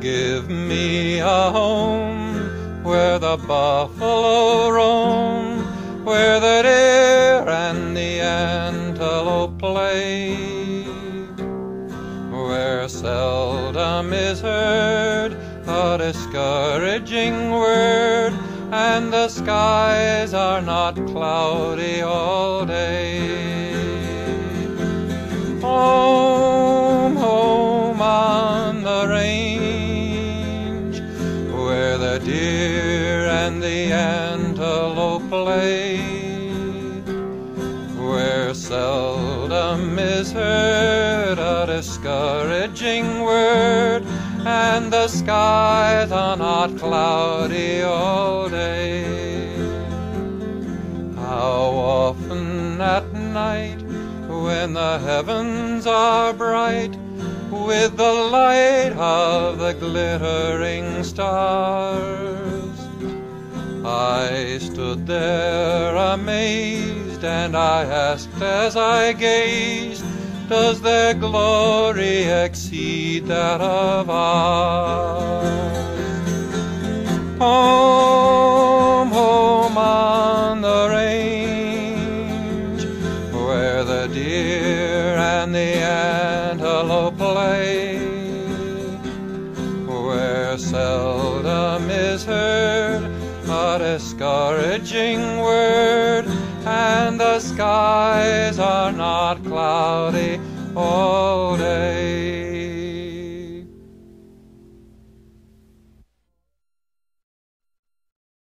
give me a home where the buffalo roam, where the deer and the antelope play, where seldom is heard a discouraging word, and the skies are not cloudy all day. Home, home on the range, where the deer and the antelope play, where seldom is heard a discouraging word, and the skies are not cloudy all day. How often at night, when the heavens are bright with the light of the glittering stars, I stood there amazed, and I asked as I gazed, does their glory exceed that of ours? Home, home on the range, where the deer and the antelope play, where seldom is heard a discouraging word, and the skies are not cloudy all day.